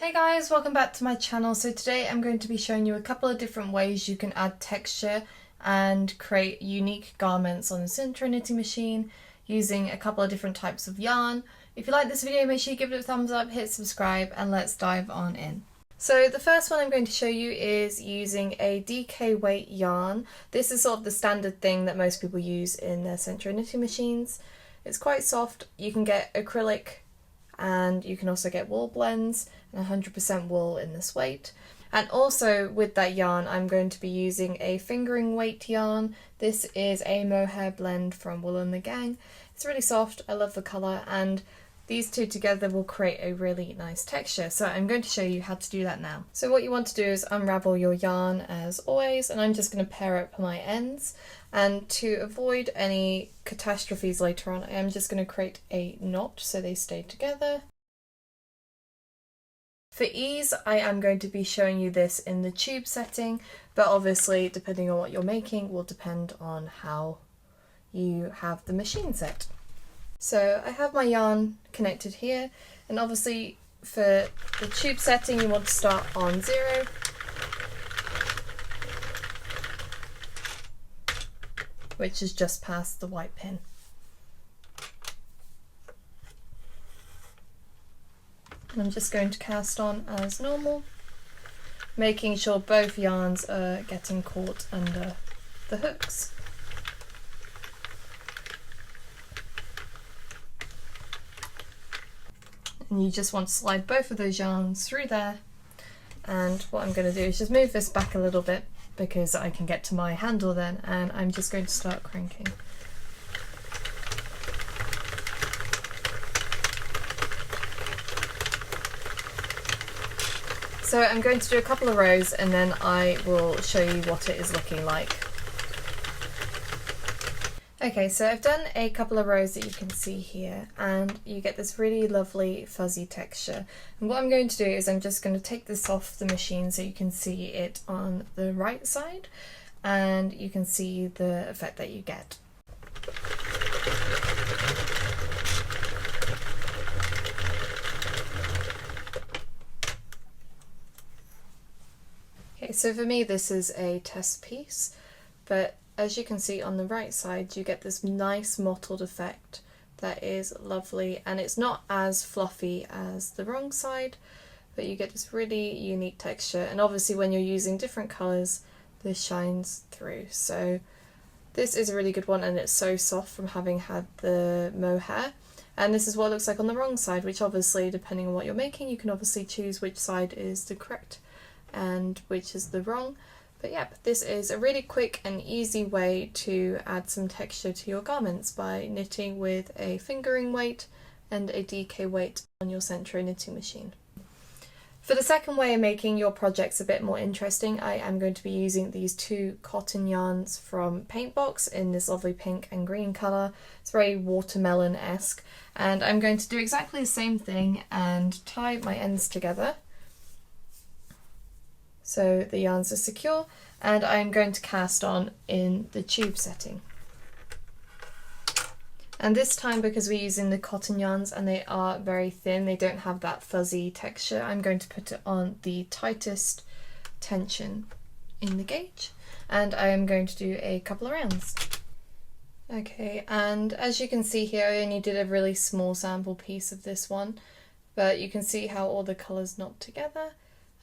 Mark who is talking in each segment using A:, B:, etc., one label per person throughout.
A: Hey guys, welcome back to my channel. So today I'm going to be showing you a couple of different ways you can add texture and create unique garments on the SENTRO knitting machine using a couple of different types of yarn. If you like this video, make sure you give it a thumbs up, hit subscribe, and let's dive on in. So the first one I'm going to show you is using a DK weight yarn. This is sort of the standard thing that most people use in their SENTRO knitting machines. It's quite soft. You can get acrylic and you can also get wool blends and 100% wool in this weight. And also with that yarn I'm going to be using a fingering weight yarn. This is a mohair blend from Wool and the Gang. It's really soft, I love the colour, and these two together will create a really nice texture. So I'm going to show you how to do that now. So what you want to do is unravel your yarn as always, and I'm just going to pair up my ends. And to avoid any catastrophes later on, I am just going to create a knot so they stay together. For ease, I am going to be showing you this in the tube setting, but obviously depending on what you're making will depend on how you have the machine set. So I have my yarn connected here, and obviously for the tube setting you want to start on 0. Which is just past the white pin. And I'm just going to cast on as normal, making sure both yarns are getting caught under the hooks. And you just want to slide both of those yarns through there. And what I'm going to do is just move this back a little bit because I can get to my handle then, and I'm just going to start cranking. So I'm going to do a couple of rows and then I will show you what it is looking like. Okay, so I've done a couple of rows that you can see here, and you get this really lovely fuzzy texture. And what I'm going to do is I'm just going to take this off the machine so you can see it on the right side, and you can see the effect that you get. Okay, so for me this is a test piece, but as you can see on the right side you get this nice mottled effect that is lovely, and it's not as fluffy as the wrong side, but you get this really unique texture, and obviously when you're using different colours this shines through. So this is a really good one, and it's so soft from having had the mohair. And this is what it looks like on the wrong side, which obviously depending on what you're making you can obviously choose which side is the correct and which is the wrong. But yeah, this is a really quick and easy way to add some texture to your garments by knitting with a fingering weight and a DK weight on your SENTRO knitting machine. For the second way of making your projects a bit more interesting, I am going to be using these two cotton yarns from Paintbox in this lovely pink and green colour. It's very watermelon-esque, and I'm going to do exactly the same thing and tie my ends together so the yarns are secure, and I'm going to cast on in the tube setting. And this time, because we're using the cotton yarns and they are very thin, they don't have that fuzzy texture, I'm going to put it on the tightest tension in the gauge, and I am going to do a couple of rounds. Okay, and as you can see here I only did a really small sample piece of this one, but you can see how all the colours knot together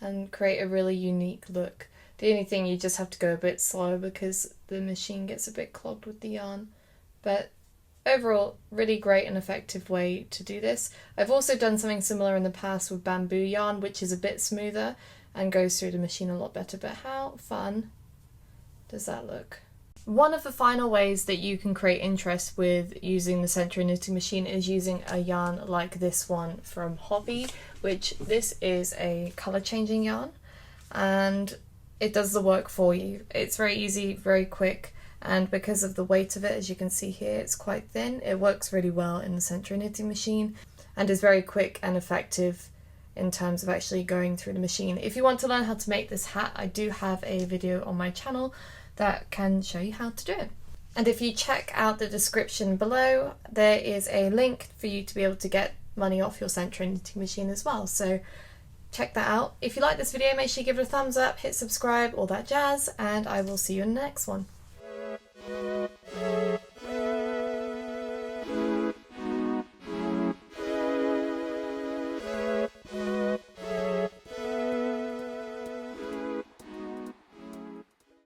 A: and create a really unique look. The only thing, you just have to go a bit slow because the machine gets a bit clogged with the yarn. But overall, really great and effective way to do this. I've also done something similar in the past with bamboo yarn, which is a bit smoother and goes through the machine a lot better. But how fun does that look? One of the final ways that you can create interest with using the SENTRO knitting machine is using a yarn like this one from Hobbii, which this is a colour changing yarn, and it does the work for you. It's very easy, very quick, and because of the weight of it, as you can see here, it's quite thin. It works really well in the SENTRO knitting machine and is very quick and effective in terms of actually going through the machine. If you want to learn how to make this hat, I do have a video on my channel that can show you how to do it. And if you check out the description below, there is a link for you to be able to get money off your SENTRO knitting machine as well. So check that out. If you like this video, make sure you give it a thumbs up, hit subscribe, all that jazz, and I will see you in the next one.